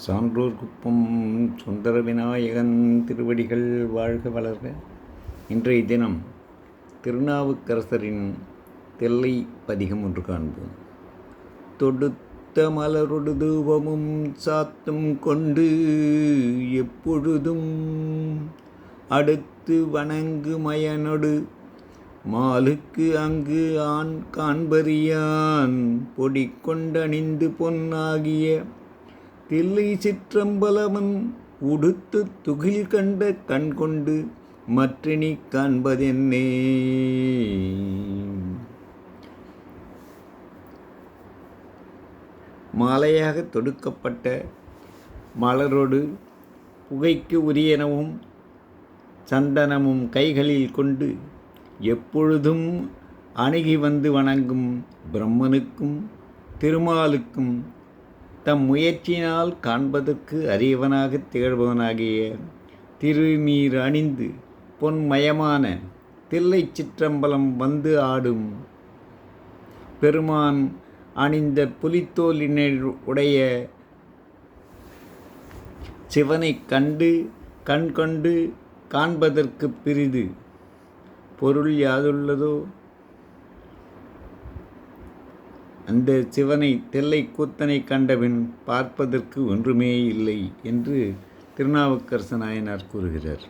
சான்றோர் குப்பம் சுந்தர விநாயகன் திருவடிகள் வாழ்க வளர்க. இன்றைய தினம் திருநாவுக்கரசரின் தெல்லை பதிகம் ஒன்று காண்போம். தொடுத்த மலரொடு தூபமும் சாத்தும் கொண்டு எப்பொழுதும் அடுத்து வணங்கு மயனொடு மாலுக்கு அங்கு ஆண் காண்பறியான் பொடி கொண்டணிந்து பொன்னாகிய தில்லை சிற்றம்பலவன் உடுத்து துகில் கண்ட கண் கொண்டு மற்றினி காண்பதென்னே. மாலையாக தொடுக்கப்பட்ட மலரோடு புகைக்கு உரியனவும் சந்தனமும் கைகளில் கொண்டு எப்பொழுதும் அணுகி வந்து வணங்கும் பிரம்மனுக்கும் திருமாலுக்கும் தம் முயற்சியினால் காண்பதற்கு அரியவனாக திகழ்பவனாகிய திருநீர் அணிந்து பொன்மயமான தில்லை சிற்றம்பலம் வந்து ஆடும் பெருமான் அணிந்த புலித்தோலினை உடைய சிவனை கண்டு கண் கொண்டு காண்பதற்கு பிறிது பொருள் யாதுள்ளதோ? அந்த சிவனை தெல்லை கூத்தனை கண்டபின் பார்ப்பதற்கு ஒன்றுமே இல்லை என்று திருநாவுக்கரசு நாயனார் கூறுகிறார்.